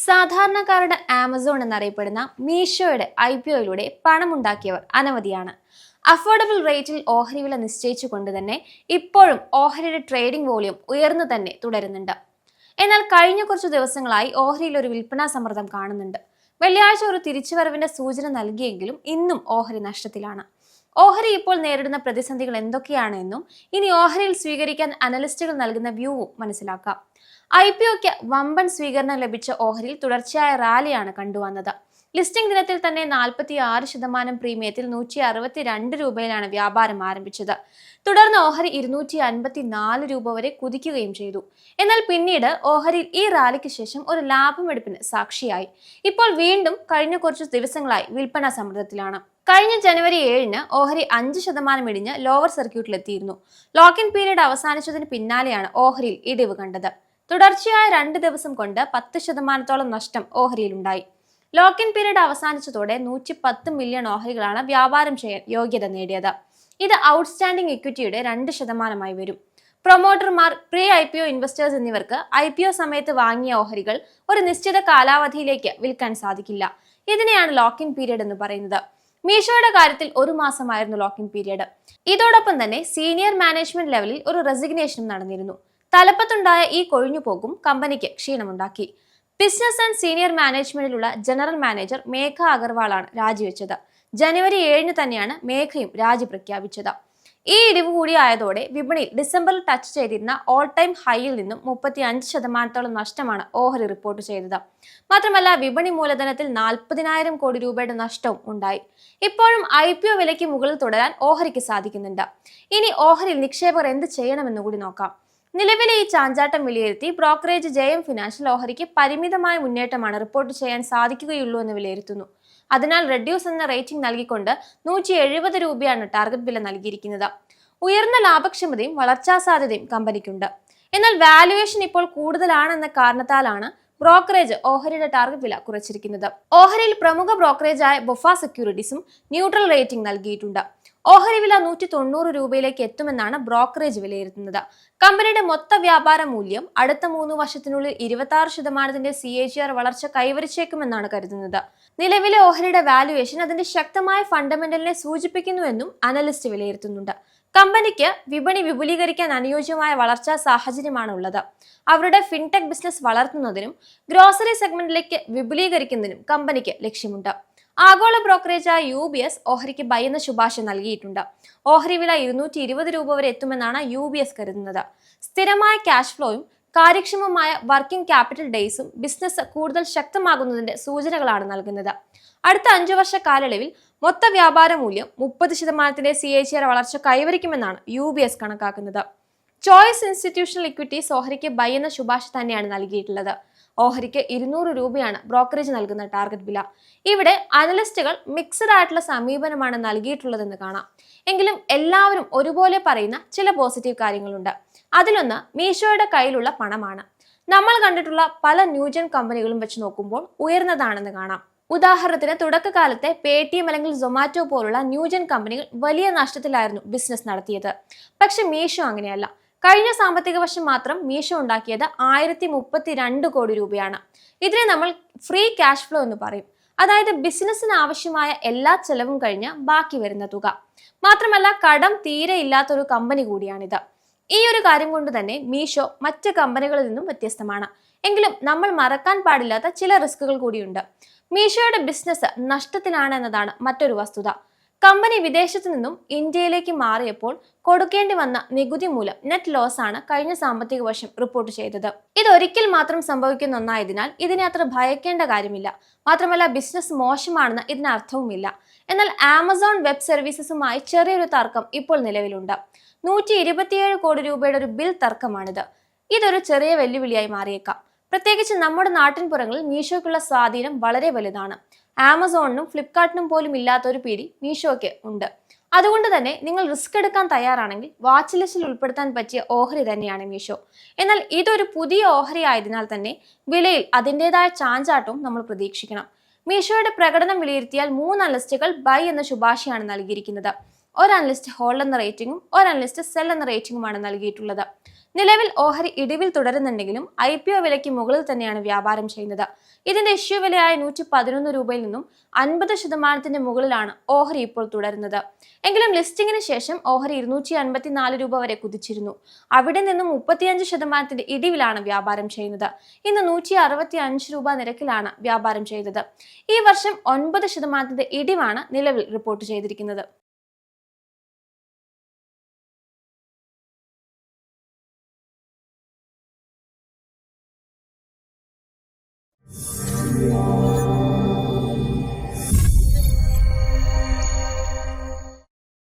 സാധാരണക്കാരുടെ ആമസോൺ എന്നറിയപ്പെടുന്ന മീഷോയുടെ IPO പണമുണ്ടാക്കിയവർ അനവധിയാണ്. Affordable റേറ്റിൽ ഓഹരി വില നിശ്ചയിച്ചുകൊണ്ട് തന്നെ ഇപ്പോഴും ഓഹരിയുടെ ട്രേഡിംഗ് വോളിയം ഉയർന്നു തന്നെ തുടരുന്നുണ്ട്. എന്നാൽ കഴിഞ്ഞ കുറച്ചു ദിവസങ്ങളായി ഓഹരിയിൽ ഒരു വിൽപ്പനാ സമ്മർദ്ദം കാണുന്നുണ്ട്. വെള്ളിയാഴ്ച ഒരു തിരിച്ചുവരവിന്റെ സൂചന നൽകിയെങ്കിലും ഇന്നും ഓഹരി നഷ്ടത്തിലാണ്. ഓഹരി ഇപ്പോൾ നേരിടുന്ന പ്രതിസന്ധികൾ എന്തൊക്കെയാണ് എന്നും ഇനി ഓഹരിയിൽ സ്വീകരിക്കാൻ അനലിസ്റ്റുകൾ നൽകുന്ന വ്യൂവും മനസ്സിലാക്കാം. IPOക്ക് വമ്പൻ സ്വീകരണം ലഭിച്ച ഓഹരിയിൽ തുടർച്ചയായ റാലിയാണ് കണ്ടുവന്നത്. ലിസ്റ്റിംഗ് ദിനത്തിൽ തന്നെ 46% പ്രീമിയത്തിൽ 162 രൂപയിലാണ് വ്യാപാരം ആരംഭിച്ചത്. തുടർന്ന് ഓഹരി 254 രൂപ വരെ കുതിക്കുകയും ചെയ്തു. എന്നാൽ പിന്നീട് ഓഹരിയിൽ ഈ റാലിക്ക് ശേഷം ഒരു ലാഭമെടുപ്പിന് സാക്ഷിയായി. ഇപ്പോൾ വീണ്ടും കഴിഞ്ഞ കുറച്ചു ദിവസങ്ങളായി വിൽപ്പന സമ്മർദ്ദത്തിലാണ്. കഴിഞ്ഞ ജനുവരി 7-ന് ഓഹരി 5% ഇടിഞ്ഞ് ലോവർ സർക്യൂട്ടിലെത്തിയിരുന്നു. ലോക്ക് ഇൻ പീരീഡ് അവസാനിച്ചതിന് പിന്നാലെയാണ് ഓഹരിയിൽ ഇടിവ് കണ്ടത്. തുടർച്ചയായ 2 ദിവസം കൊണ്ട് 10%-ഓളം നഷ്ടം ഓഹരിയിലുണ്ടായി. ലോക്ക് ഇൻ പീരീഡ് അവസാനിച്ചതോടെ 110 മില്യൺ ഓഹരികളാണ് വ്യാപാരം ചെയ്യാൻ യോഗ്യത നേടിയത്. ഇത് ഔട്ട്സ്റ്റാൻഡിംഗ് ഇക്വിറ്റിയുടെ 2%-ആയി വരും. പ്രൊമോട്ടർമാർ, പ്രീ IPO ഇൻവെസ്റ്റേഴ്സ് എന്നിവർക്ക് IPO സമയത്ത് വാങ്ങിയ ഓഹരികൾ ഒരു നിശ്ചിത കാലാവധിയിലേക്ക് വിൽക്കാൻ സാധിക്കില്ല. ഇതിനെയാണ് ലോക്ക് ഇൻ പീരീഡ് എന്ന് പറയുന്നത്. മീഷോയുടെ കാര്യത്തിൽ 1 മാസമായിരുന്നു ലോക്ക് ഇൻ പീരീഡ്. ഇതോടൊപ്പം തന്നെ സീനിയർ മാനേജ്മെന്റ് ലെവലിൽ ഒരു റെസിഗ്നേഷനും നടന്നിരുന്നു. തലപ്പത്തുണ്ടായ ഈ കൊഴിഞ്ഞുപോക്കും കമ്പനിക്ക് ക്ഷീണമുണ്ടാക്കി. ബിസിനസ് ആൻഡ് സീനിയർ മാനേജ്മെന്റിലുള്ള ജനറൽ മാനേജർ മേഘ അഗർവാളാണ് രാജിവെച്ചത്. ജനുവരി 7-ന് തന്നെയാണ് മേഘയും രാജി പ്രഖ്യാപിച്ചത്. ഈ ഇടിവ് കൂടിയായതോടെ വിപണിയിൽ ഡിസംബറിൽ ടച്ച് ചെയ്തിരുന്ന ഓൾ ടൈം ഹൈയിൽ നിന്നും 35%-ഓളം നഷ്ടമാണ് ഓഹരി റിപ്പോർട്ട് ചെയ്തത്. മാത്രമല്ല വിപണി മൂലധനത്തിൽ 40,000 കോടി രൂപയുടെ നഷ്ടവും ഉണ്ടായി. ഇപ്പോഴും IPO വിലയ്ക്ക് മുകളിൽ തുടരാൻ ഓഹരിക്ക് സാധിക്കുന്നുണ്ട്. ഇനി ഓഹരിയിൽ നിക്ഷേപകർ എന്ത് ചെയ്യണമെന്ന് കൂടി നോക്കാം. നിലവിലെ ഈ ചാഞ്ചാട്ടം വിലയിരുത്തി ബ്രോക്കറേജ് JM ഫിനാൻഷ്യൽ ഓഹരിക്ക് പരിമിതമായ മുന്നേറ്റമാണ് റിപ്പോർട്ട് ചെയ്യാൻ സാധിക്കുകയുള്ളൂ എന്ന് വിലയിരുത്തുന്നു. അതിനാൽ റെഡ്യൂസ് എന്ന റേറ്റിംഗ് നൽകിക്കൊണ്ട് 170 രൂപയാണ് ടാർഗറ്റ് വില നൽകിയിരിക്കുന്നത്. ഉയർന്ന ലാഭക്ഷമതയും വളർച്ചാ സാധ്യതയും കമ്പനിക്കുണ്ട്. എന്നാൽ വാല്യുവേഷൻ ഇപ്പോൾ കൂടുതലാണെന്ന കാരണത്താലാണ് ബ്രോക്കറേജ് ഓഹരിയുടെ ടാർഗറ്റ് വില കുറച്ചിരിക്കുന്നത്. ഓഹരിയിൽ പ്രമുഖ ബ്രോക്കറേജായ ബൊഫ സെക്യൂരിറ്റീസും ന്യൂട്രൽ റേറ്റിംഗ് നൽകിയിട്ടുണ്ട്. ഓഹരി വില 190 രൂപയിലേക്ക് എത്തുമെന്നാണ് ബ്രോക്കറേജ് വിലയിരുത്തുന്നത്. കമ്പനിയുടെ മൊത്ത വ്യാപാര മൂല്യം അടുത്ത 3 വർഷത്തിനുള്ളിൽ 26% CAGR വളർച്ച കൈവരിച്ചേക്കുമെന്നാണ് കരുതുന്നത്. നിലവിലെ ഓഹരിയുടെ വാല്യുവേഷൻ അതിന്റെ ശക്തമായ ഫണ്ടമെന്റലിനെ സൂചിപ്പിക്കുന്നുവെന്നും അനലിസ്റ്റ് വിലയിരുത്തുന്നുണ്ട്. കമ്പനിക്ക് വിപണി വിപുലീകരിക്കാൻ അനുയോജ്യമായ വളർച്ചാ സാഹചര്യമാണ് ഉള്ളത്. അവരുടെ ഫിൻടെക് ബിസിനസ് വളർത്തുന്നതിനും ഗ്രോസറി സെഗ്മെന്റിലേക്ക് വിപുലീകരിക്കുന്നതിനും കമ്പനിക്ക് ലക്ഷ്യമുണ്ട്. ആഗോള ബ്രോക്കറേജായ UBS ഓഹരിക്ക് ബൈ എന്ന ശുപാർശ നൽകിയിട്ടുണ്ട്. ഓഹരി വില 220 രൂപ വരെ എത്തുമെന്നാണ് UBS കരുതുന്നത്. സ്ഥിരമായ ക്യാഷ് ഫ്ലോയും കാര്യക്ഷമമായ വർക്കിംഗ് ക്യാപിറ്റൽ ഡേയ്സും ബിസിനസ് കൂടുതൽ ശക്തമാകുന്നതിന്റെ സൂചനകളാണ് നൽകുന്നത്. അടുത്ത 5 വർഷ കാലയളവിൽ മൊത്ത വ്യാപാര മൂല്യം 30% CAGR വളർച്ച കൈവരിക്കുമെന്നാണ് UBS കണക്കാക്കുന്നത്. ചോയ്സ് ഇൻസ്റ്റിറ്റ്യൂഷണൽ ഇക്വിറ്റീസ് ഓഹരിക്ക് ബൈ എന്ന ശുപാർശ തന്നെയാണ് നൽകിയിട്ടുള്ളത്. ഓഹരിക്ക് 200 രൂപയാണ് ബ്രോക്കറേജ് നൽകുന്ന ടാർഗറ്റ് വില. ഇവിടെ അനലിസ്റ്റുകൾ മിക്സഡ് ആയിട്ടുള്ള സമീപനമാണ് നൽകിയിട്ടുള്ളതെന്ന് കാണാം. എങ്കിലും എല്ലാവരും ഒരുപോലെ പറയുന്ന ചില പോസിറ്റീവ് കാര്യങ്ങളുണ്ട്. അതിലൊന്ന് മീഷോയുടെ കയ്യിലുള്ള പണമാണ്. നമ്മൾ കണ്ടിട്ടുള്ള പല ന്യൂജൻ കമ്പനികളും വെച്ച് നോക്കുമ്പോൾ ഉയർന്നതാണെന്ന് കാണാം. ഉദാഹരണത്തിന് തുടക്കകാലത്തെ പേടിഎം അല്ലെങ്കിൽ സൊമാറ്റോ പോലുള്ള ന്യൂജൻ കമ്പനികൾ വലിയ നഷ്ടത്തിലായിരുന്നു ബിസിനസ് നടത്തിയത്. പക്ഷെ മീഷോ അങ്ങനെയല്ല. കഴിഞ്ഞ സാമ്പത്തിക വർഷം മാത്രം മീഷോ ഉണ്ടാക്കിയത് 1032 കോടി രൂപയാണ്. ഇതിനെ നമ്മൾ ഫ്രീ ക്യാഷ് ഫ്ലോ എന്ന് പറയും. അതായത് ബിസിനസ്സിന് ആവശ്യമായ എല്ലാ ചെലവും കഴിഞ്ഞ് ബാക്കി വരുന്ന തുക. മാത്രമല്ല കടം തീരെ ഇല്ലാത്തൊരു കമ്പനി കൂടിയാണിത്. ഈ ഒരു കാര്യം കൊണ്ട് തന്നെ മീഷോ മറ്റ് കമ്പനികളിൽ നിന്നും വ്യത്യസ്തമാണ്. എങ്കിലും നമ്മൾ മറക്കാൻ പാടില്ലാത്ത ചില റിസ്കുകൾ കൂടിയുണ്ട്. മീഷോയുടെ ബിസിനസ് നഷ്ടത്തിലാണ് എന്നതാണ് മറ്റൊരു വസ്തുത. കമ്പനി വിദേശത്തു നിന്നും ഇന്ത്യയിലേക്ക് മാറിയപ്പോൾ കൊടുക്കേണ്ടി വന്ന നികുതി മൂലം നെറ്റ് ലോസ് ആണ് കഴിഞ്ഞ സാമ്പത്തിക വർഷം റിപ്പോർട്ട് ചെയ്തത്. ഇതൊരിക്കൽ മാത്രം സംഭവിക്കുന്ന ഒന്നായതിനാൽ ഇതിനെ അത്ര ഭയക്കേണ്ട കാര്യമില്ല. മാത്രമല്ല ബിസിനസ് മോശമാണെന്ന് ഇതിനർത്ഥവുമില്ല. എന്നാൽ ആമസോൺ വെബ് സർവീസസുമായി ചെറിയൊരു തർക്കം ഇപ്പോൾ നിലവിലുണ്ട്. 127 കോടി രൂപയുടെ ഒരു ബിൽ തർക്കമാണിത്. ഇതൊരു ചെറിയ വെല്ലുവിളിയായി മാറിയേക്കാം. പ്രത്യേകിച്ച് നമ്മുടെ നാട്ടിൻപുറങ്ങളിൽ മീഷോയ്ക്കുള്ള സ്വാധീനം വളരെ വലുതാണ്. ആമസോണിനും ഫ്ലിപ്കാർട്ടിനും പോലും ഇല്ലാത്ത ഒരു പിടി മീഷോയ്ക്ക് ഉണ്ട്. അതുകൊണ്ട് തന്നെ നിങ്ങൾ റിസ്ക് എടുക്കാൻ തയ്യാറാണെങ്കിൽ വാച്ച് ലിസ്റ്റിൽ ഉൾപ്പെടുത്താൻ പറ്റിയ ഓഹരി തന്നെയാണ് മീഷോ. എന്നാൽ ഇതൊരു പുതിയ ഓഹരി ആയതിനാൽ തന്നെ വിലയിൽ അതിൻ്റെതായ ചാഞ്ചാട്ടവും നമ്മൾ പ്രതീക്ഷിക്കണം. മീഷോയുടെ പ്രകടനം വിലയിരുത്തിയാൽ 3 അനലിസ്റ്റുകൾ ബൈ എന്ന ശുപാർശയാണ് നൽകിയിരിക്കുന്നത്. ഒരു അനലിസ്റ്റ് ഹോൾഡ് എന്ന റേറ്റിംഗും ഒരു അനലിസ്റ്റ് സെൽ എന്ന റേറ്റിംഗുമാണ് നൽകിയിട്ടുള്ളത്. നിലവിൽ ഓഹരി ഇടിവിൽ തുടരുന്നുണ്ടെങ്കിലും IPO വിലയ്ക്ക് മുകളിൽ തന്നെയാണ് വ്യാപാരം ചെയ്യുന്നത്. ഇതിന്റെ ഇഷ്യൂ വിലയായ 111 രൂപയിൽ നിന്നും 50% മുകളിലാണ് ഓഹരി ഇപ്പോൾ തുടരുന്നത്. എങ്കിലും ലിസ്റ്റിംഗിന് ശേഷം ഓഹരി 254 രൂപ വരെ കുതിച്ചിരുന്നു. അവിടെ നിന്നും 35% ഇടിവിലാണ് വ്യാപാരം ചെയ്യുന്നത്. ഇന്ന് 165 രൂപ നിരക്കിലാണ് വ്യാപാരം ചെയ്തത്. ഈ വർഷം 9% ഇടിവാണ് നിലവിൽ റിപ്പോർട്ട് ചെയ്തിരിക്കുന്നത്.